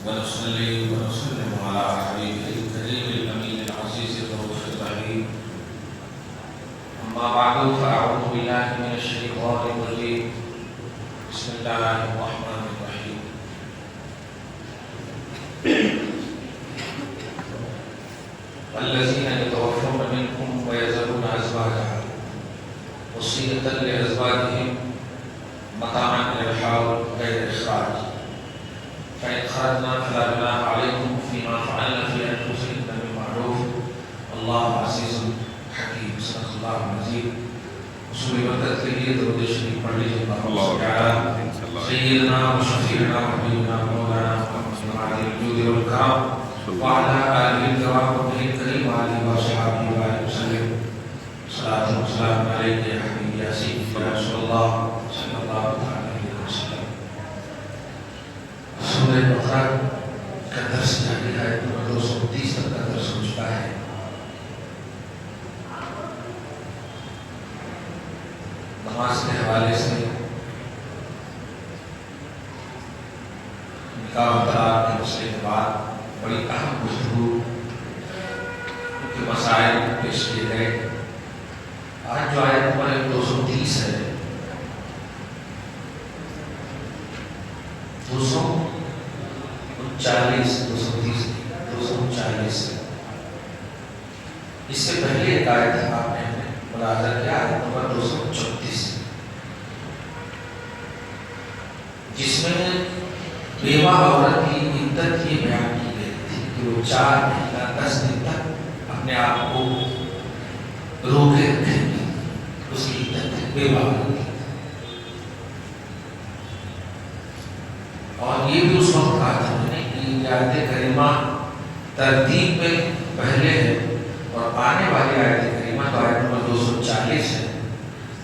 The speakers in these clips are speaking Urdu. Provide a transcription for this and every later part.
ونصلي ونسلم على حبيبه الكريم الأمين العزيز الرؤوف الرحيم. أما بعد فأعوذ بالله من الشيطان الرجيم. بسم الله الرحمن الرحيم. والذين يتوفون منكم ويذرون أزواجا وصية لأزواجهم متاعا إلى الحول غير إخراج فإن خرجنا فلا جناح عليكم فيما فعلنا في أنفسهن بالمعروف والله عزيز حكيم. صدق الله العظيم. رسول برکت کے لیے درود شریف پڑھ لیجیے. اللهم صل على سيدنا وشفيعنا وحبيبنا مولانا محمد الجود والكرم وعلى آله الكرام وصحبه الكريم وعلى وصحبه وسلم. صلاة وسلام عليك يا حبيبي يا سيدي يا رسول الله صلى الله عليه وسلم. سورہ بقرہ کا درس جاری ہے. 230 تک کا درس ہو چکا ہے. نماز کے حوالے سے نکاح و طلاق کے مسئلے کے بعد بڑی اہم گفتگو کے مسائل پیش کیے گئے. آج جو آیت نمبر 230 ہے 239 اس سے پہلے ایک آیت آپ نے ملاحظہ کیا آیت نمبر 234 جس میں بیوہ عورت کی عدت یہ بیان کی گئی تھی کہ وہ 4 مہینہ 10 دن تک اپنے آپ کو روکے رکھیں گی. اس کی عدت بیوہ عورت کی. اور یہ بھی اس وقت کہا تھا میں نے کہ آیت کریمہ ترتیب میں پہلے ہے اور آنے والی آیت کریمہ تو آیت نمبر 240 ہے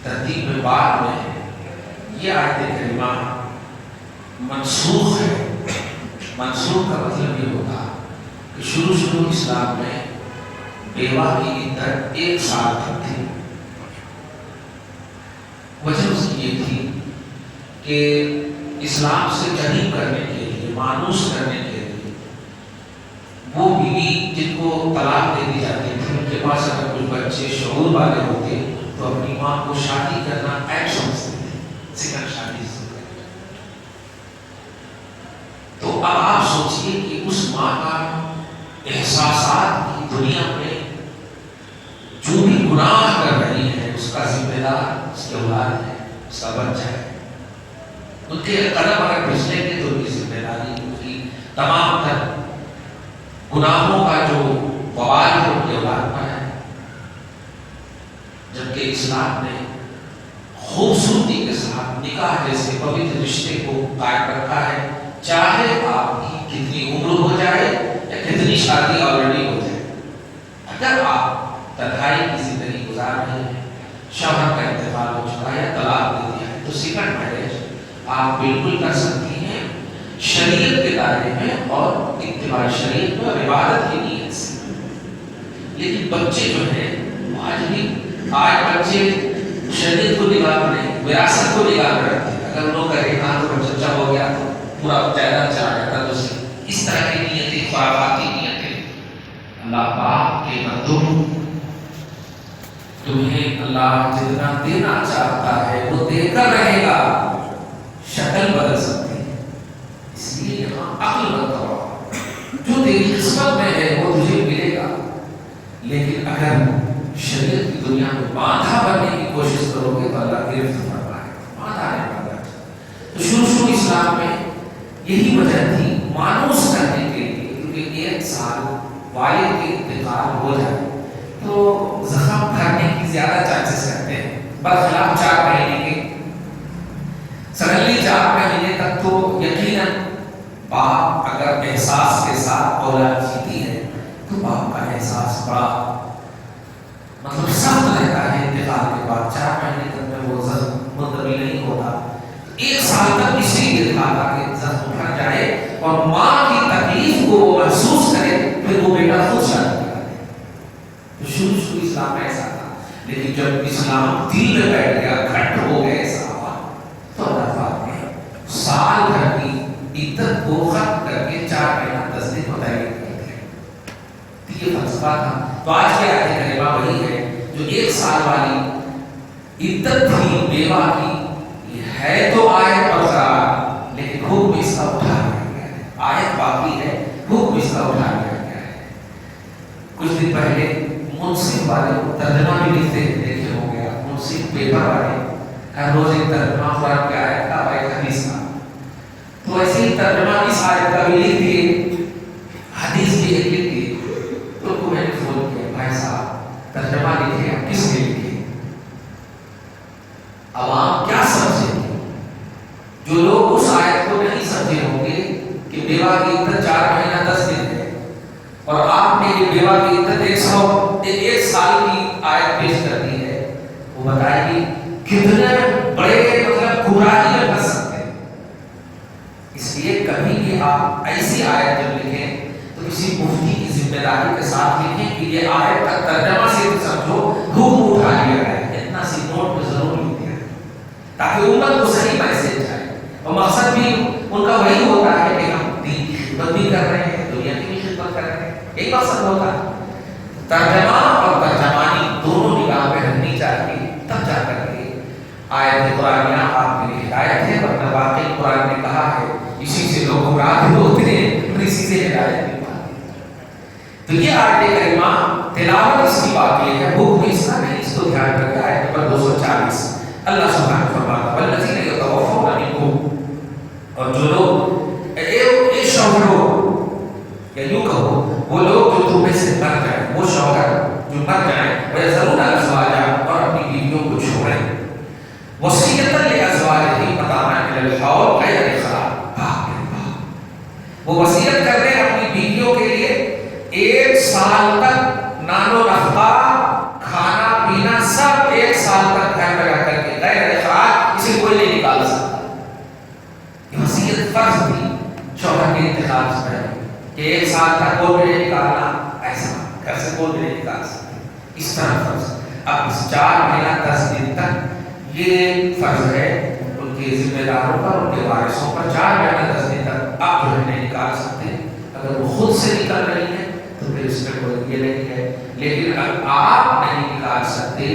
ترتیب میں بعد میں ہے. یہ آیت کریمہ منسوخ ہے. منسوخ کا مطلب یہ ہوگا کہ شروع اسلام میں بیوہ کی عدت 1 سال تک تھی. وجہ اس کی یہ تھی کہ اسلام سے قریب کرنے کے لیے مانوس کرنے کے لیے وہ بیوی جن کو طلاق دے دی جاتی تھی ان کے پاس اگر کچھ بچے شعور والے ہوتے تو اپنی ماں کو شادی کرنا عیب سمجھتے تھے. سکن شادی تو اب آپ سوچئے کہ اس ماں کا احساسات کی دنیا میں جو بھی گناہ کر رہی ہے اس کا ذمہ دار اس کے اولاد ہے, اس کا بچہ ہے. ان کے قدم اگر پھسلیں گے تو ان کی ذمہ داری ان کی تمام تر گناہوں کا جو وبال ہے ان کے اولاد پر ہے. جبکہ اسلام نے خوبصورتی کے ساتھ نکاح جیسے پوتر رشتے کو قائم رکھا ہے. چاہے آپ کی کتنی عمر ہو جائے یا کتنی شادی آلریڈی ہو جائے, اگر آپ تنہائی کی زندگی گزار رہے ہیں, شوہر کا انتقال ہو چکا ہے یا طلاق دے دیا ہے تو سیکنڈ میرج آپ بالکل کر سکتی ہیں شریعت کے دائرے میں اور اتباع شریعت میں اور عبادت کی نیت سے. لیکن بچے جو ہیں آج بچے شریعت کو نگاہ میں نہیں وراثت کو نگاہ میں رکھتے ہیں. اگر لوگ کہیں ہاں تو بچہ ہو گیا تو پورا جائیداد چلا جاتا ہے. اس طرح کی نیتیں خرافاتی نیتیں اللہ پاک کے بندوں تمہیں اللہ جتنا دینا چاہتا ہے وہ دے کر رہے گا. شکل بدل سکتی ہے اس لیے یہاں عقل مت کرو. جو تیری قسمت میں ہے وہ تجھے ملے گا. لیکن اگر شریعت کی دنیا میں باندھا بننے کی کوشش کرو گے تو اللہ گرفت فرمائے گا. باندھا نہیں باندھا. تو شروع اسلام میں یہی وجہ تھی مانوس کرنے کے لیے کیونکہ 1 سال والد کے انتقال ہو جائے تو زخم بھرنے کی زیادہ چانسز رہتے ہیں برخلاف 4 مہینے کے. سڈنلی 4 مہینے تک تو یقیناً باپ اگر احساس کے ساتھ اولاد جیتی ہے تو باپ کا احساس بڑا مطلب سخت رہتا ہے. انتقال کے بعد 4 مہینے تک میں وہ زخم منتقل نہیں ہوتا. 1 سال تک اسی لیے تھا کہ زخم بھر جائے اور ماں کی تکلیف کو وہ محسوس کرے پھر وہ بیٹا خود شادی کرے. تو شروع اسلام میں ایسا تھا. لیکن جب اسلام دل میں بیٹھ گیا گھٹ ہو گئے صحابہ تو اللہ پاک نے سال بھر کی عدت کو ختم کر کے 4 مہینہ 10 دن متعین کرتے ہیں. تو یہ فلسفہ تھا. تو آج کی آیت کریمہ وہی ہے جو 1 سال والی عدت تھی بیوہ کی. یہ ہے تو آیت برقرار لیکن حکم اس کا اٹھا لیا گیا ہے. آیت باقی ہے, حکم اس کا اٹھا لیا گیا ہے. کچھ دن پہلے منصف والے ترجمہ بھی لکھتے ہیں, دیکھے ہوں گے آپ, منصف پیپر والے ہر روز ایک ترجمہ قرآن کی آیت کا اور ایک حدیث کا. تو ایسے ہی ترجمہ اس آیت کا بھی لکھ دیے, حدیث بھی ایک لکھ دیے. تو کو میں نے فون کیا, بھائی صاحب ترجمہ لکھے آپ کس نے لکھے, عوام کیا سمجھے گے؟ جو لوگ اس آیت کو نہیں سمجھے ہوں گے کہ بیوہ کی عدت 4 مہینہ 10 دن ہے, اور آپ نے یہ بیوہ کی عدت 1 سال کی آیت پیش کر دی ہے, وہ بتائے گی کتنے بڑے مطلب گمراہی میں پھنس سکتے ہیں. اس لیے کبھی بھی آپ ایسی آیت جب لکھیں تو کسی مفتی کی ذمہ داری کے ساتھ لکھیں کہ یہ آیت کا ترجمہ سے سمجھو حکم اٹھا لیا گیا ہے. اتنا سی نوٹ میں ضرور لکھ دیا تاکہ امت کو صحیح میسج جائے. اور مقصد بھی ان کا وہی ہوتا ہے کہ ہم دین کی خدمت بھی کر رہے ہیں, دنیا کی بھی خدمت کر رہے ہیں. ایک مقصد ہوتا ہے. ترجمہ اور ترجمانی دونوں نگاہ میں رہنی چاہیے, تب جا کر کے آیت قرآنیہ آپ کے لیے ہدایت ہے. ورنہ واقعی قرآن نے کہا ہے اسی سے لوگ گمراہ بھی ہوتے ہیں اور اسی سے ہدایت بھی پاتے ہیں. تو یہ آیت کریمہ تلاوت اس کی باقی ہے, حکم اس کا نہیں. اس کو دھیان رکھیں. آیت نمبر 240 اللہ سبحانہ فرماتا ہے والذین یتوفون منکم, اور جو لوگ اے شوہروں, یا یوں کہو وہ لوگ جو تم میں سے مر جائیں, وہ شوہر جو مر جائیں, وَيَذَرُونَ أَزْوَاجًا, اور اپنی بیویوں کو چھوڑیں, وَصِيَّةً لِأَزْوَاجِهِمْ مَتَاعًا إِلَى الْحَوْلِ غَيْرَ إِخْرَاجٍ. وہ وصیت کر رہے ہیں اپنی بیویوں کے لیے 1 سال تک نان و نفقہ, کھانا پینا سب 1 سال تک گھر میں رہ کر کے, غیر اخراج, اسے کوئی نہیں نکال سکتا. یہ وصیت فرض تھی شوہر کے انتقال سے پہلے کہ 1 سال تک کوئی نہیں نکالنا, ایسا گھر سے کوئی نہیں نکال سکتے. اس طرح فرض. اب 4 مہینہ 10 دن تک یہ فرض ہے ان کے ذمہ داروں پر, ان کے وارثوں پر. 4 مہینہ 10 دن تک آپ جو نہیں نکال سکتے. اگر وہ خود سے نکل رہی ہے تو پھر اس میں کوئی یہ نہیں ہے. لیکن اگر آپ نہیں نکال سکتے,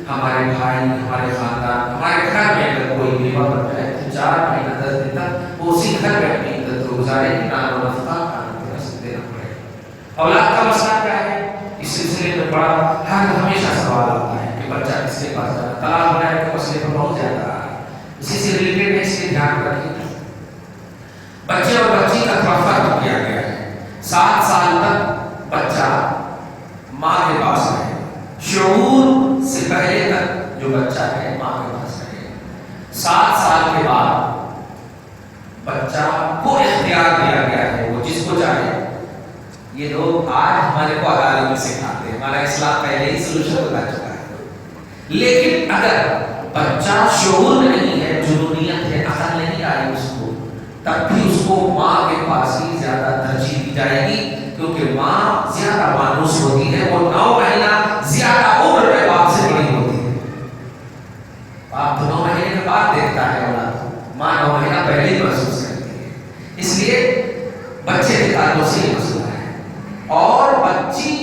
ہمارے بھائی, ہمارے خاندان, ہمارے گھر میں اگر کوئی بیوہ بن جائے تو 4 مہینہ 10 دن تک وہ اسی گھر میں اپنی عدت کو گزارے گی. نان و نفقہ کھانا پینا سب دینا پڑے گا. اولاد کا مسئلہ کیا ہے, اس سلسلے میں بڑا ہمیشہ سوال آتا ہے کہ بچہ کس کے پاس جانا. طلاق ہونے کے مسئلے پر بہت زیادہ آ رہا ہے, اسی سے ریلیٹڈ ہے, اس لیے دھیان رکھیں. بچے اور بچی کا تھوڑا فرق کیا گیا ہے. 7 سال تک بچہ ماں کے پاس رہے, شعور سے پہلے تک جو بچہ ہے ماں کے پاس رہے. 7 سال کے بعد بچہ کو اختیار دیا گیا ہے, وہ جس کو چاہے. یہ لوگ آج ہمارے کو عدالت میں سکھاتے ہیں, ہمارا اسلام پہلے ہی سولوشن بتا چکا ہے. لیکن اگر بچہ شعور نہیں ہے, جنونیت ہے, عقل نہیں آئی اس کو, تب بھی اس کو ماں کے پاس ہی زیادہ ترجیح دی جائے گی, کیونکہ ماں زیادہ مانوس ہوتی ہے. وہ 9 مہینہ زیادہ عمر میں باپ سے بڑی ہوتی ہے. باپ تو 9 مہینے کے بعد دیکھتا ہے اولاد, ماں 9 مہینہ پہلے ہی محسوس کرتی ہے. اس لیے بچے کے تعلق سے یہ مسئلہ ہے. اور بچی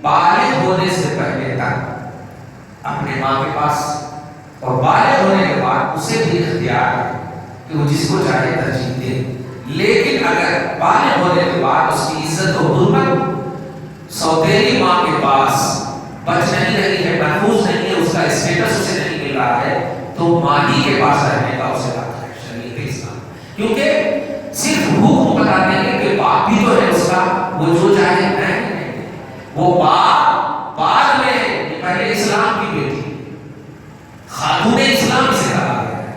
بالغ ہونے سے پہلے تک اپنے ماں کے پاس, اور بالغ ہونے کے بعد اسے بھی اختیار ہے کہ وہ جس کو چاہے ترجیح دے. لیکن اگر بالغ ہونے کے بعد اس کی عزت و حرمت سوتیلی ماں کے پاس بچ نہیں رہی ہے, محفوظ نہیں ہے, اس کا اسٹیٹس اسے نہیں مل رہا ہے, تو مالی کے پاس رہنے کا اسے حق ہے شریعت اسلام. کیونکہ صرف حکم بتا دیں گے کہ باپ بھی تو ہے اس کا, وہ جو چاہے نہیں, وہ باپ بعد میں, پہلے اسلام کی بیٹی, خاتون اسلام اسے کہا گیا ہے.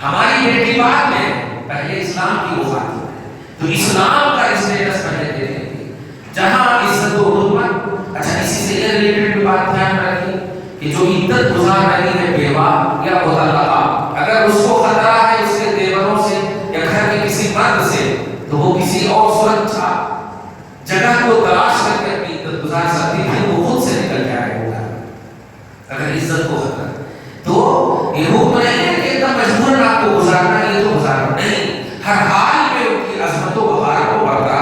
ہماری بیٹی بعد میں, پہلے اسلام کی وہ خاتون ہے. تو اسلام کا اسٹیٹس پہلے دیکھیں گے, جہاں عزت و حرمت. اچھا, اسی سے یہ ریلیٹڈ بات دھیان رکھیں کہ جو عدت گزار رہی ہے بیوہ یا مطلقہ, اگر اس کو خطرہ ہے اس کے دیوروں سے یا گھر کے کسی مرد سے, تو وہ کسی اور سرچھا جگہ کو تلاش کر کے اپنی عدت گزار سکتی ہے. وہ خود سے نکل جائے گا اگر عزت کو خطرہ. تو یہ حکم نہیں ہے کہ ایک دم مجبور آپ کو گزارنا, یہ تو گزارنا نہیں. ہر حال میں ان کی عظمت و وقار کو برقرار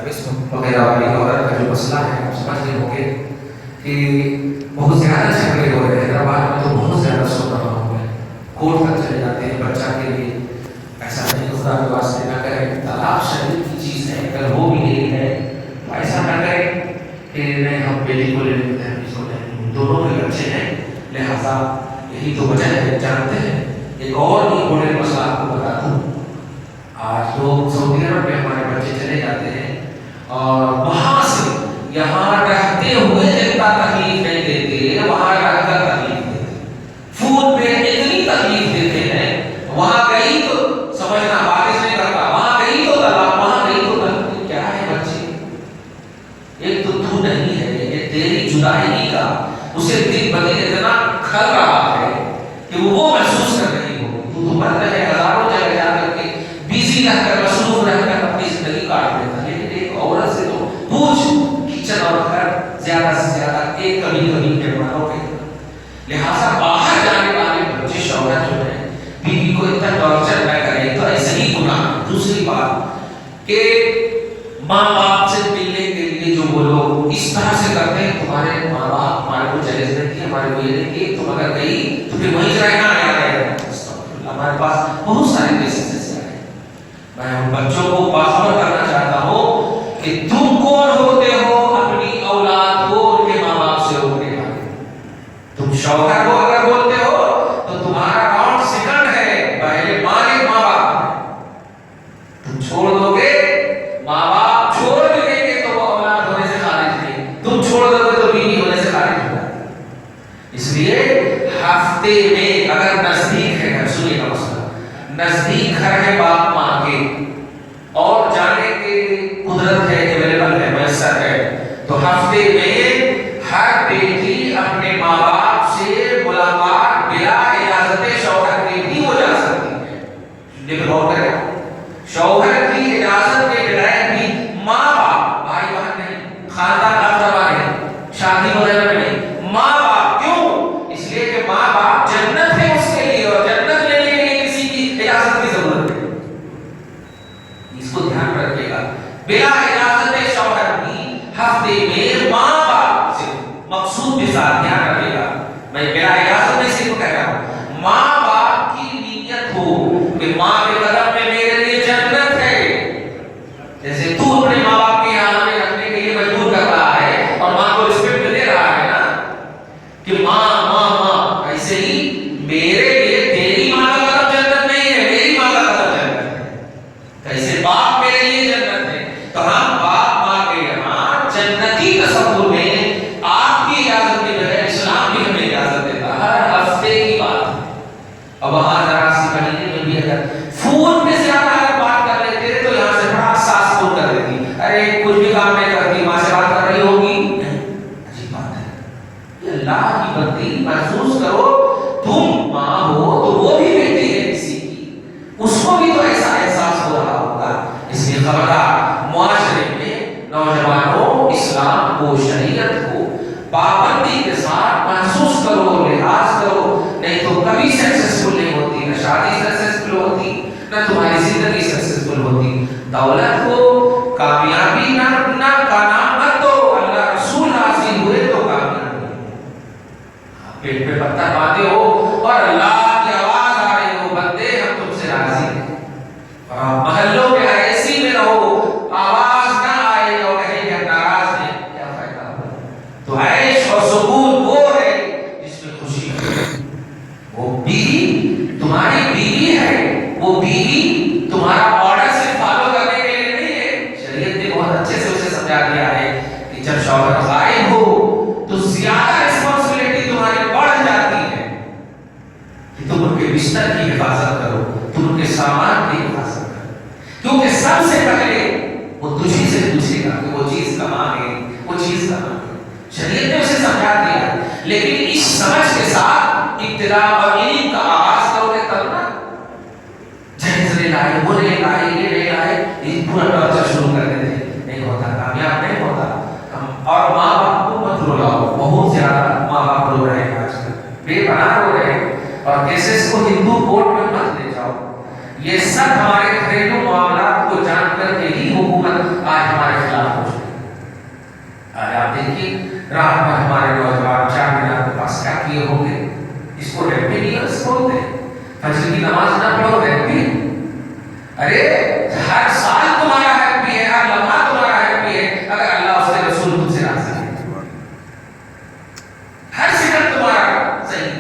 قسم وغیرہ والی عورت کا جو مسئلہ ہے آپ سمجھ رہے ہوں گے کہ بہت زیادہ جھگڑے ہو رہے ہیں. حیدرآباد میں تو بہت زیادہ سن رہا ہوں میں, کورٹ تک چلے جاتے ہیں بچہ کے لیے. ایسا نہیں, خدا کے واسطے نہ کریں, طلاق شریف کی چیز ہے, اگر ہو بھی نہیں ہے تو ایسا نہ کریں کہ نہیں ہم بیٹی کو لے لیتے ہیں, اس کو لے لیتے ہیں, دونوں کے بچے ہیں, لہٰذا یہی تو وجہ ہے. جانتے ہیں ایک اور بڑے مسئلہ آپ کو بتا دوں, آج لوگ سعودی عرب میں ہمارے بچے چلے جاتے ہیں اور وہاں سے یہاں رہتے ہوئے جتنا تکلیف نہیں دیتے وہاں رہ کر تکلیف دیتے, فون پہ اتنی تکلیف دیتے ہیں, وہاں گئی تو سمجھنا بارش نہیں کرتا, وہاں گئی تو طلاق, وہاں گئی تو طلاق. کیا ہے بچے, ایک تو نہیں ہے, یہ تیری جدائی کا اسے دن بدن اتنا کھل رہا ہے کہ وہ محسوس کر رہی ہو. تو مرد ہے ہزاروں جگہ جا کر کے بیزی رہ کر مصروف رہ کر اپنی زندگی کاٹ دیتا, لیکن ایک عورت سے تو پوچھ کچن اور گھر زیادہ سے زیادہ ایک کبھی مہمانوں کے. لہٰذا باہر جانے والے بچے شوہر جو ہے بیوی کو اتنا ٹارچر نہ کرے تو ایسے ہی گناہ. دوسری بات کہ ماں باپ سے ملنے کے لیے جو وہ لوگ اس طرح سے کرتے ہیں, تمہارے ماں باپ ہمارے کو جائز دیتی ہے, ہمارے کو یہ دیتی, تم اگر گئی تو پھر وہیں رہنا ہے. ہمارے پاس بہت سارے کیسز ایسے آئے. میں ان بچوں کو باخبر کرنا چاہتا ہوں کہ تم کون ہوتے ہو اپنی اولاد کو ان کے ماں باپ سے روکنے والے. تم شوہر کو اگر بولتے ہو تو تمہارا راؤنڈ سیکنڈ ہے, پہلے مالک ماں باپ. تم چھوڑ دو گے, ماں باپ چھوڑ بھی دیں گے تو وہ اولاد ہونے سے خارج نہیں, تم چھوڑ دو گے تو بیوی ہونے سے خارج ہو جائے. اس لیے ہفتے میں اگر نزدیک ہے, سنیے گا مسئلہ, نزدیک گھر ہے باپ ماں کے اور جانے کی قدرت ہے, اویلیبل ہے, میسر ہے, تو ہفتے میں ہر بیٹی اپنے ماں باپ سے ملاقات بلا اجازت شوہر کے بھی ہو جا سکتی ہے. لیکن غور کریں, شوہر کی اجازت کے بغیر بھی ماں باپ, بھائی بہن نہیں, خاندان اقربا نہیں, شادی وغیرہ میں نہیں, ماں باپ. کیوں؟ اس لیے کہ ماں باپ جنت ہے اس کے لیے, اور جنت لینے کے لیے کسی کی اجازت کی ضرورت ہے. اس کو دھیان رکھیے گا, بلا اجازت شوہر بھی ہفتے میں ماں باپ سے, مقصود کے ساتھ دھیان رکھیے گا, میں بلا اجازت میں صرف کہہ رہا ہوں, ماں باپ کی نیت ہو کہ ماں کے قدم میں میرے لیے جنت ہے. جیسے تو اپنے ماں باپ کے یہاں میں رکھنے کے لیے مجبور کر رہا ہے اور ماں کو رسپیکٹ دے رہا ہے نا کہ ماں ماں ماں, ایسے ہی میرے لیے تیری ماں کا قدم جنت نہیں ہے, میری ماں کا قدم جنت ہے. کیسے باپ میرے لیے جنت ہے, تو ہم باپ ماں کے یہاں جنتی تصور میں آپ کی اجازت کے بغیر اسلام بھی ہمیں اجازت دیتا. ہر ہفتے کی بات ہے. اب وہاں ذرا سی مہینے میں بھی اگر فون پہ زیادہ اگر بات کر لیتے تو یہاں سے بڑا ساس فون کر دیتی, ارے کچھ بھی کام نہیں کرتی, ماں سے بات کر رہی ہوگی. عجیب بات ہے, یہ اللہ کی بندی. محسوس کرو تم ماں ہو تو وہ بھی بیٹی ہے کسی کی, اس کو بھی تو ایسا احساس ہو رہا ہوگا. اس لیے خبردار, معاشرے میں نوجوانوں اسلام کو, شریعت کو پابندی کے ساتھ محسوس کرو, لحاظ کرو, نہیں تو کبھی سکسیسفل نہیں ہوتی, نہ شادی سکسیسفل ہوتی, نہ تمہاری زندگی سکسیسفل ہوتی. دولت کو کامیابی نہ کا نام مت دو, اللہ رسول حاصل ہوئے تو کامیابی. پیٹ پہ پتھر باندھے ہو اور اللہ کی آواز آ رہی ہو, بندے ہم تم سے راضی ہیں, اور محلوں میں ایسی میں رہو آواز نہ آئے اور کہیں کہ ناراض ہیں, کیا فائدہ ہوا. تو عیش اور سکون وہ ہے جس میں خوشی ہے. وہ بیوی تمہاری بیوی ہے, وہ بیوی تمہارا آرڈر سے فالو کرنے کے لیے نہیں ہے. شریعت نے بہت اچھے سے اسے سمجھا دیا ہے کہ جب شوہر غائب ہو تو زیادہ ریسپانسبلٹی تمہاری بڑھ جاتی ہے کہ تم ان کے بستر کی حفاظت کرو, تم ان کے سامان کی حفاظت کرو, کیونکہ سب سے پہلے وہ تجھی سے پوچھے گا کہ وہ چیز کہاں ہے, وہ چیز کہاں ہے. شریعت نے اسے سمجھا دیا, لیکن اس سمجھ کے ساتھ ابتدا اور علم کا آغاز کرو گے تب نا. جہیز لے لائے, وہ لے لائے, یہ لے لائے, یہ پورا ٹارچر شروع کر دیتے, نہیں ہوتا, کامیاب نہیں ہوتا. اور ماں باپ کو مت رلاؤ, بہت زیادہ ماں باپ رو رہے ہیں آج کل, بے پناہ رو رہے ہیں, اور کیسز کو ہندو کورٹ میں مت لے جاؤ. یہ سب ہمارے گھریلو معاملات کو جان کر کے ہی حکومت آج ہمارے خلاف دیکھیے رات میں ہمارے نوجوان 4 مینار کے پاس کیا کیے ہوں گے، اس کو ہیپی نیو ایئر بولتے ہیں، فجر کی نماز نہ پڑھو ہیپی، ارے ہر سال تمہارا ہیپی ہے، ہر لمحہ تمہارا ہیپی ہے اگر اللہ اس کے رسول تم سے راضی ہے، ہر سیکنڈ تمہارا صحیح،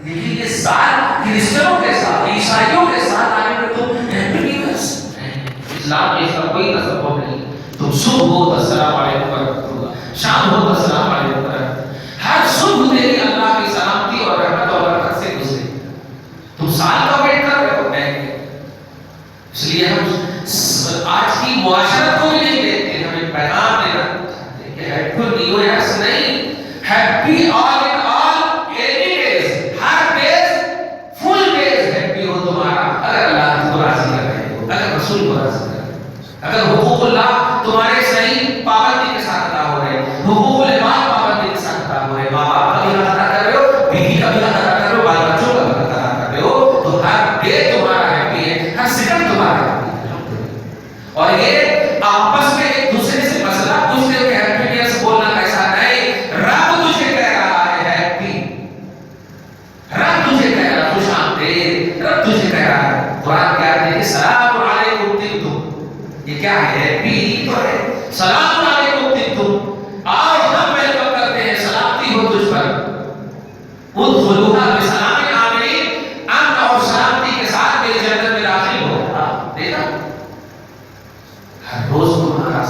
لیکن یہ سال کرسچنوں کے ساتھ عیسائیوں کے ساتھ آنے میں تم ہیپی نیو ایئر، اسلام میں اس کا کوئی تصور نہیں، تم صبح ہو تو السلام علیکم ورحمۃ اللہ، شام ہو تو السلام علیکم ورحمۃ اللہ، ہر صبح تیری اللہ کی سلامتی اور رحمت اور برکت سے گزرے، تم سال کا ویٹ کر رہے ہو نہیں، اس لیے ہم آج کی معاشرت کو بھی نہیں دیکھتے، ہم ایک پیغام دینا چاہتے ہیں کہ ہیپی نیو ایئر نہیں، ہیپی آل ان آل اینی ڈیز، ہر ڈیز فل ڈیز ہیپی ہو تمہارا اگر اللہ کو راضی کر رہے ہو، اگر رسول کو راضی کر رہے ہو، اگر حقوق اللہ تمہارے صحیح پابندی کے ساتھ ادا ہو رہے ہیں، حقوق العباد پابندی کے ساتھ ادا ہو رہے ہیں، ماں باپ کا بھی حق ادا کر رہے ہو، بیوی کا بھی حق ادا کر رہے ہو، بال بچوں کا بھی حق ادا کر رہے ہو، تو ہر ڈے تمہارا ہیپی ہے، ہر سیکنڈ تمہارا ہیپی ہے، اور یہ آپس میں ایک دوسرے سے مسئلہ پوچھتے ہو کہ ہیپی نیو ایئر بولنا کیسا نہیں، رب تجھے کہہ رہا ہے ہیپی، رب تجھے کہہ رہا ہے خوش آمدید، رب تجھے کہہ رہا ہے، قرآن کہتا ہے کہ سلام علیکم طبتم، یہ کیا ہے ہیپی تو ہے، سلام علیکم طبتم، آؤ ہم ویلکم کرتے ہیں، سلامتی ہو تجھ پر، ادخلوها بسلام آمنین، امن اور سلامتی کے ساتھ میری جنت میں داخل ہو، دیکھا ہر روز تمہارا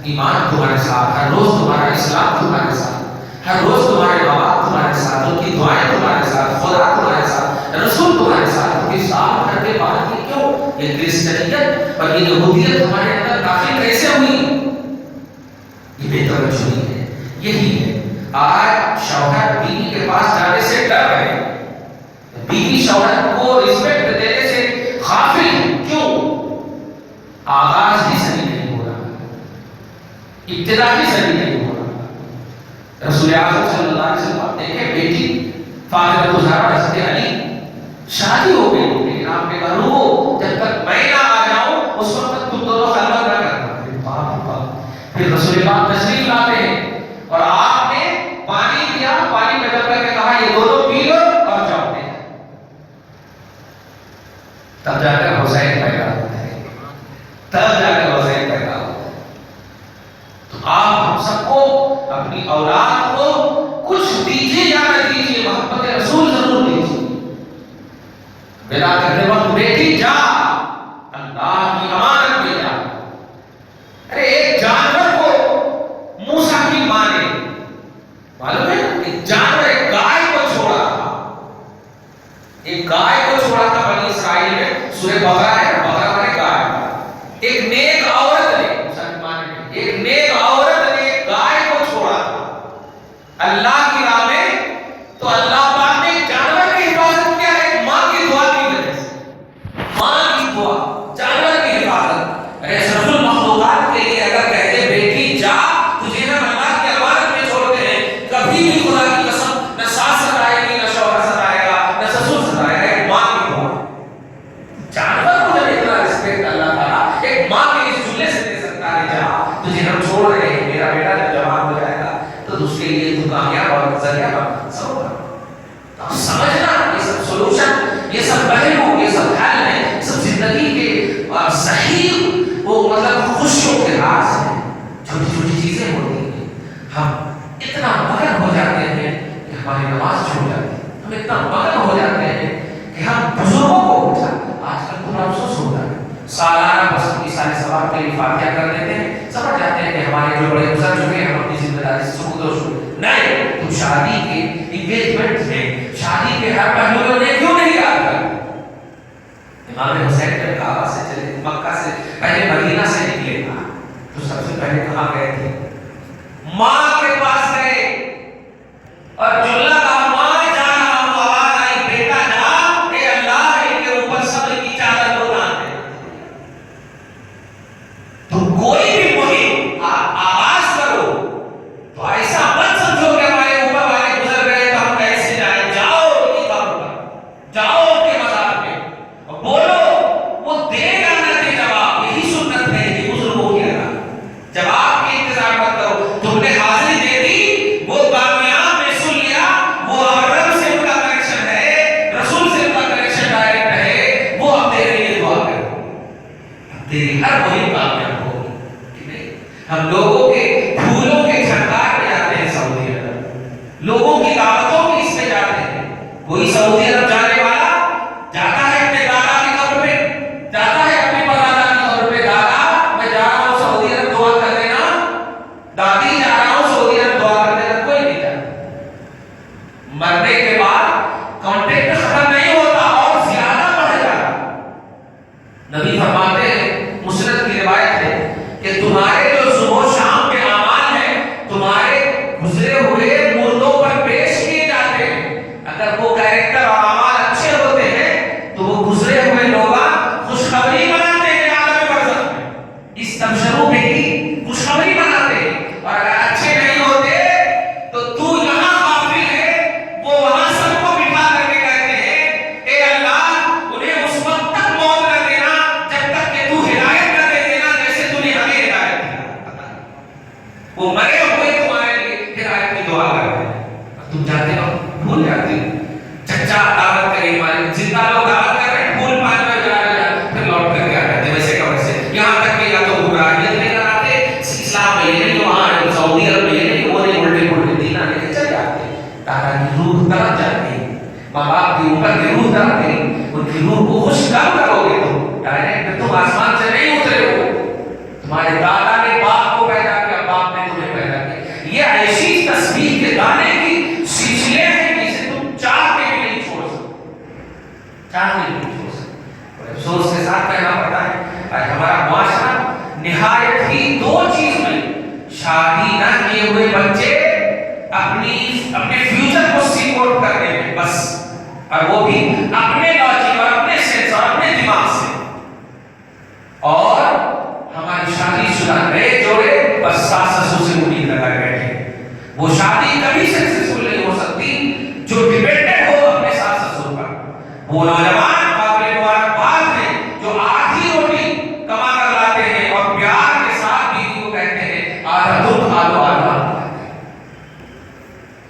ایمان تمہارے ساتھ، ہر روز تمہارا اسلام تمہارے ساتھ، ہر روز تمہارے ماں باپ تمہارے ساتھ، ان کی دعائیں تمہارے ساتھ، خدا تمہارے ساتھ، رسول تمہارے ساتھ، ان کی ساتھ بھر کے بعد کی کیوں یہ کرسچنیت اور یہ یہودیت ہمارے اندر داخل کیسے ہوئی؟ یہ بے توجہی ہے، یہی ہے آج شوہر بیوی کے پاس جانے سے ڈر رہے ہیں، بیوی شوہر کو رسپیکٹ دینے سے غافل ہے، کیوں؟ آغاز بھی صحیح نہیں ہو رہا، ابتدا بھی صحیح نہیں ہو رہا، رسول اعظم صلی اللہ علیہ وسلم دیکھیں بیٹی فاطمہ الزہرا حضرت علی شادی ہو گئی، لیکن آپ نے کہا رکو جب تک میں نہ آ جاؤں اس وقت تک تم دونوں خلوت نہ کرنا، پھر رسول پاک تشریف لاتے ہیں اور آپ نے پانی دیا، پانی میں ڈال کر کے کہا یہ دونوں پی لو اور جاؤ، تب جا کر حسین پیدا ہوتا ہے، تب جا کر حسین پیدا ہوتا ہے، تو آپ ہم سب کو اپنی اولاد کو کچھ دیجیے یا نہ دیجیے، محبت رسول ضرور دیجیے، بلا کرنے وقت بیٹی جا اللہ کی امانت میں جا، ارے ایک جانور کو موسیٰ کی ماں نے معلوم ہے ایک جانور ایک گائے کو چھوڑا تھا، ایک گائے کو چھوڑا تھا بنی اسرائیل میں، سورہ بقرہ ہے، بقرہ میں گائے، ایک نیک عورت نے موسیٰ کی ماں نے ایک نیک عورت نے ایک گائے کو چھوڑا تھا اللہ کی راہ میں، تو اللہ پاک نے جانور کی حفاظت کیا ہے، ماں کی دعا کی وجہ سے، ماں کی دعا جانور کی حفاظت، اشرف المخلوقات کے لیے اگر کہتے بیٹی جا تجھے ہم اللہ کی امانت میں چھوڑتے ہیں، کبھی بھی خدا کی قسم نہ ساس ستائے گی، نہ شوہر ستائے گا، نہ سسر ستائے گا، ایک ماں کی دعا، جانور کو جب اتنا رسپیکٹ اللہ تعالیٰ ایک ماں کے اس جملے سے دے سکتا ہے، جہاں تجھے ہم چھوڑ رہے ہیں، میرا بیٹا جب جوان ہو جائے گا تو اس کے لیے تو کامیاب اور ذریعہ بن سکتا ہے، تو سمجھنا یہ سب سولوشن، یہ سب پہلو، یہ سب حل ہے، یہ سب زندگی کے صحیح وہ مطلب خوشیوں کے راز ہیں، چھوٹی چھوٹی چیزیں ہوتی ہیں، ہم اتنا مگن ہو جاتے ہیں کہ ہماری نماز چھوٹ جاتی ہے، ہم اتنا مگن ہو جاتے ہیں کہ ہم بزرگوں کو اٹھا، آج کل تھوڑا افسوس ہوتا ہے، سالانہ بس کی سارے ثواب کے لیے فاتحہ کر دیتے ہیں، سمجھ جاتے ہیں کہ ہمارے جو بڑے گزر چکے ہیں ہم اپنی ذمہ داری سے نہیں، تم شادی کے انگیجمنٹ میں شادی کے ہر پہلو میں انہیں کیوں نہیں یاد کرتے؟ امام حسین جب کعبہ سے چلے، مکہ سے پہلے مدینہ سے نکلے تھا تو سب سے پہلے کہاں گئے تھے؟ ماں کے پاس گئے اور جملہ کہا ماں جا رہا ہوں، آواز آئی بیٹا جا، اے اللہ ان کے اوپر صبر کی چادر کو ڈال دے، تو کوئی بھی مہم آغاز کرو تو ایسا مت سمجھو کہ ہمارے اوپر والے گزر گئے تو ہم کیسے جائیں، جاؤ ان کی قبر پر، جاؤ ان کے مزار پہ اور بولو، وہ دے گا نہ دے جواب، یہی سنت ہے، یہی بزرگوں کی ادا، جواب کے انتظار گزرے ہوئے مردوں پر پیش کیے جاتے ہیں. اگر وہ کیریکٹر اور اعمال اچھے ہوتے ہیں تو وہ گزرے ہوئے لوگ خوشخبری مناتے ہیں عالم برزخ میں. اس تبشروں میں ہی خوشخبری مناتے ہیں. اور اگر اچھے نہیں ہوتے تو تو یہاں غافل ہے، وہ وہاں سب کو بٹھا کر کے کہتے ہیں اے اللہ انہیں اس وقت تک موت نہ دینا جب تک کہ تو ہدایت نہ دے دینا جیسے تو نے ہمیں ہدایت دی. وہ مرے ہوئے تمہارے لیے ہدایت کی دعا کر رہے ہیں اور تم جاتے ہو بھول جاتے ہو. چچا دعوت کرے ہمارے زندہ لوگ دعوت کر رہے ہیں، پھول پان میں جا رہے پھر لوٹ کر کے آ جاتے ویسے کا ویسے. یہاں تک کہ یا تو گمراہیت لے کر آتے اسلام میں یہ نہیں، وہاں سعودی عرب میں یہ نہیں، وہ نہیں، الٹے الٹے دین آنے کے چل جاتے. دادا کی روح تڑپ جاتی ہے، ماں باپ کی اوپر کی روح تڑپ گئی. ان کی روح کو خوش کب کرو گے؟ تم ڈائریکٹ تم آسمان سے نہیں اترے ہو. تمہارے دادا نے باپ کو پیدا کیا، باپ نے تمہیں پیدا کیا. یہ ایسی تسبیح کے گانے کی سلسلے ہیں جسے تم چاہ کے بھی نہیں چھوڑ سکتے، چاہ کے بھی نہیں چھوڑ سکتے. اور افسوس کے ساتھ کہنا پڑتا ہے آج ہمارا معاشرہ نہایت ہی دو چیز میں، شادی نہ کیے ہوئے بچے اپنے فیوچر کو سیکور کرنے میں بس، اور وہ بھی اپنے لاجک اور اپنے سینس اور اپنے دماغ سے. اور ہماری شادی شدہ نئے جوڑے بس ساس سسر سے امید لگا بیٹھے. وہ شادی کبھی سکسیسفل نہیں ہو سکتی جو ڈپینڈنٹ ہو اپنے ساس سسر پر. وہ نوجوان قابل مبارکباد ہیں جو آدھی روٹی کما کر لاتے ہیں اور پیار کے ساتھ بیوی کو کہتے ہیں آدھا تم کھا لو آدھا.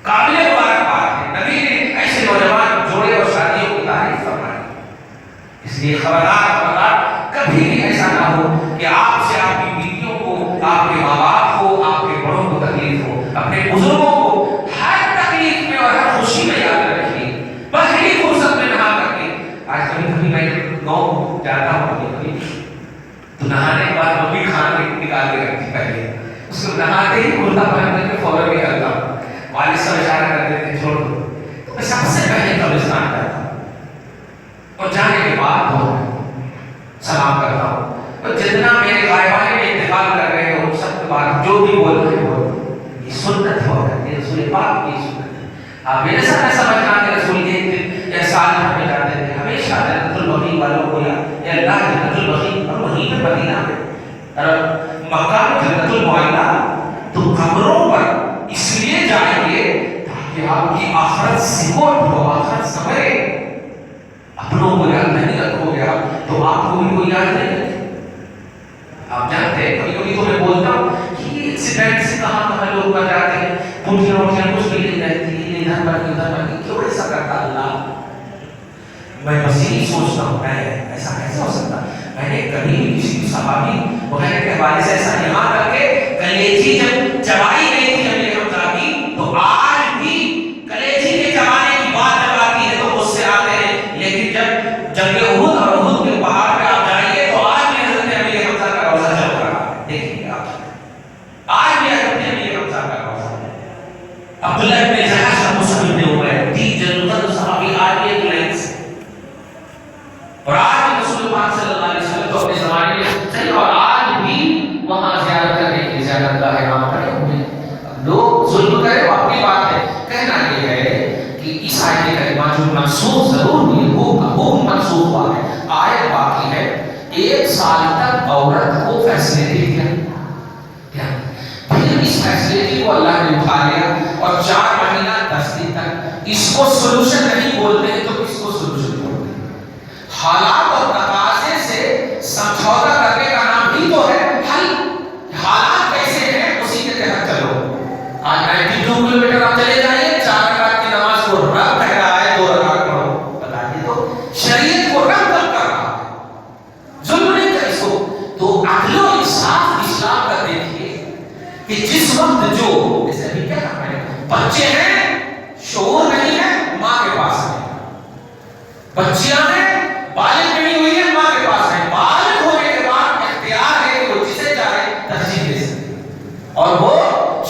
قابل مبارکباد ہے. نبی نے ایسے نوجوان جوڑے اور شادیوں کی تعریف فرمائی. اس لیے خبردار کبھی بھی ایسا نہ ہو کہ آپ سے آپ کی بیویوں کو، آپ کے ماں باپ کو، آپ کے بڑوں کو تکلیف ہو. اپنے بزرگوں کو ہر تکلیف میں اور ہر خوشی میں یاد رکھیے. پہلی فرصت میں نہا کر کے. آج کبھی کبھی میں گاؤں جاتا ہوں کبھی تو نہانے کے بعد ممی کھانا نکال کے رکھتی پہلے، اس کو نہاتے ہی کرتا پہن کر کے فوراً نکلتا ہوں. والد صاحب اشارہ کرتے تھے چھوڑ دو. تو میں سب سے پہلے قبرستان جاتا ہوں اور جانے کے بعد سلام کرتا ہوں. اور جتنا میرے غائبانے میں انتقال کر رہے ہیں ان سب کے بعد جو بھی بول رہے ہو یہ سنت ہوا کرتی ہے، رسول پاک کی سنت ہے. آپ میرے ساتھ ایسا سمجھنا کہ رسول کے ایک سال میں جاتے تھے ہمیشہ جنت البقیع والوں کو یا اللہ جنت البقیع اور وہیں پہ مدینہ میں اور مکہ جنت المعلیٰ. تو قبروں پر اس لیے جائیں گے تاکہ آپ کی آخرت سیکور ہو، آخرت سمجھے. اپنوں کو یاد نہیں رکھو گے آپ تو آپ کو بھی کوئی یاد نہیں رکھے. آپ جانتے ہیں کبھی کبھی تو میں بولتا ہوں کہ ایکسیڈنٹ سے کہاں کہاں لوگ مر جاتے ہیں، پوٹیاں ووٹیاں کچھ بھی نہیں رہتی ہے، ادھر پر کیوں ایسا کرتا اللہ. میں بس یہی سوچتا ہوں میں ایسا کیسے ہو سکتا. میں نے کبھی بھی کسی صحابی وغیرہ کے حوالے سے ایسا یہاں کر کے کلیجی جب چبائی گئی تھی امیر حمزہ کی تو آج بھی کلیجی کے چبانے کی بات جب آتی ہے تو اس سے آتے ہیں. لیکن جب جنگ احد اور احد کے پہاڑ پہ آپ جائیے تو آج بھی حضرت امیر حمزہ کا روزہ چل رہا ہے. دیکھیے آپ آج بھی حضرت امیر حمزہ کا روزہ ہے. عبداللہ ابن جحش کا مصحف ابن عمیر تین جنرل صحابی آج بھی ایک لائن سے اور آج بھی رسول پاک صلی اللہ علیہ وسلم تو اپنے زمانے میں صحیح اور آج بھی وہاں زیارت کرنے کے لیے زیارت گاہ وہاں کھڑے ہوئے ہیں. لوگ ظلم کرے وہ اپنی بات ہے. کہنا یہ ہے کہ اس آیت کریمہ جو منسوخ ضرور ہوئی وہ منسوخ ہوا ہے. آیت باقی ہے 1 سال تک عورت کو فیسلٹی دیا، پھر اس فیسلٹی کو اللہ نے اٹھا لیا اور 4 مہینہ 10 دن تک. اس کو سولوشن نہیں بولتے ہیں تو اس کو سولوشن بولتے ہیں. حالات اور تقاضے سے سمجھوتا کرنے کا نام ہی تو ہے حل. حالات کیسے ہیں اسی کے تحت چلو. آج 92 کلومیٹر آپ چلے جائیے، 4 رکعت کی نماز کو رب کہہ رہا ہے 2 رکعت پڑھو. بتائیے تو شریعت کو رب کب کر رہا ہے، ظلم نہیں کر اس کو. تو عدل و انصاف اسلام کا دیکھیے کہ جس وقت جو جیسے ابھی کیا کہا ہے بچے ہیں شعور نہیں ہے ماں کے پاس ہے، بچیاں ہیں بالغ نہیں ہوئی ہے ماں کے پاس ہے. بالغ ہونے کے بعد اختیار ہے کہ وہ جسے چاہے ترجیح دے سکتے اور وہ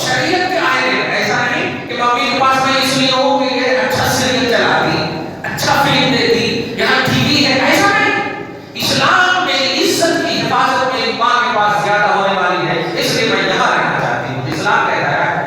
شریعت کے آئے. ایسا نہیں کہ ممی کے پاس میں اس لیے ہوں کہ یہ اچھا سیریل چلا دی، اچھا فلم دیتی، یہاں ٹی وی ہے. ایسا نہیں. اسلام میں عزت کی حفاظت میری ماں کے پاس زیادہ ہونے والی ہے، اس لیے میں یہاں رہنا چاہتی ہوں. اسلام کہتا ہے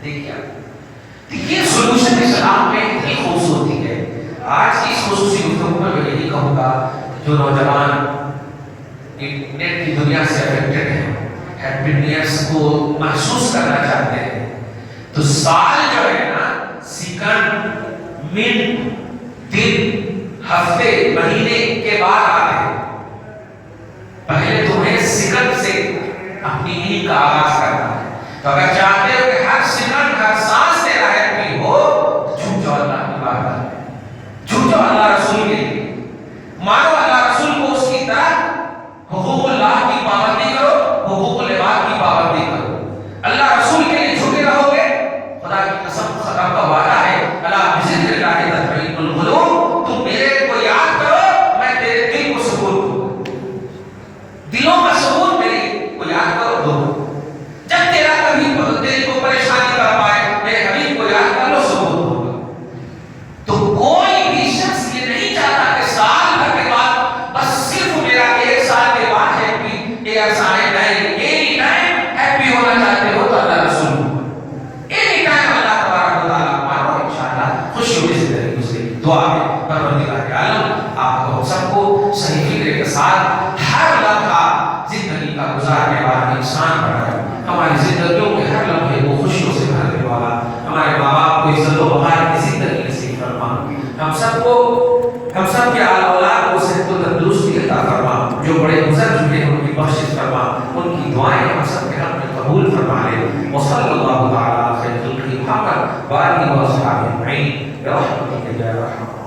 دیکھیے یہ سولوشن اسلام میں اتنی خوبصورتی ہے. آج کی اس خصوصی گفتگو میں میں یہی کہوں گا جو نوجوان نیٹ کی دنیا سے افیکٹڈ ہیں, ہیپینس کو محسوس کرنا چاہتے ہیں, تو سال جو ہے نا سیکنڈ منٹ دن ہفتے مہینے کے بعد آتے ہیں. پہلے تمہیں سیکنڈ سے اپنی عید کا آغاز کرنا ہے. تو اگر چاہتے ہو کہ ہر سیکنڈ ہر سانس تیرا ہیپی ہو تو جھوٹ جاؤ اللہ کی بات میں, جھوٹ جاؤ اللہ رسول کے لیے, مانو اللہ رسول کو اس کی طرح, حقوق اللہ کی پابندی کرو, حقوق العباد کی پابندی کرو. اللہ رسول کے لیے جھکے رہو گے, خدا کی قسم خدا کا وعدہ ہے, اللہ بذکر اللہ تطمئن القلوب, تم میرے کو یاد کرو میں تیرے دل کو سکون دوں, دلوں کا سکون میرے کو یاد کرو دو. جب تیرا کبھی دل کو پریشانی کر پائے میرے حبیب کو یاد کر لو, سکون ہوگا. تو کوئی بھی شخص یہ نہیں چاہتا کہ سال بھر کے بعد بس صرف میرا ایک سال کے بعد ہیپی ایئر سائن ہے, اینی ٹائم ہیپی ہونا چاہتے ہو تو اللہ رسول اینی ٹائم اللہ تبارک و تعالیٰ مانو انشاءاللہ خوشیوں کی زندگی گزرے. دعا ہے پروردگار عالم آپ کو سب کو صحیح فکر کے ساتھ ہر لمحہ زندگی کا گزارنے والا انسان بنائے, ہماری زندگیوں کے ہر لمحے کو خوشیوں سے بھرنے والا, ہمارے ماں باپ کو عزت و وقار کی زندگی نصیب فرما, ہم سب کے آل اولاد کو صحت و تندرستی عطا فرما, جو بڑے گزر چکے ہیں ان کی بخشش فرما, ان کی دعائیں ہم سب کے حق میں قبول فرما لے. وصلی اللہ تعالی علی خیر خلقہ محمد وآلہ وصحبہ اجمعین برحمتک یا ارحم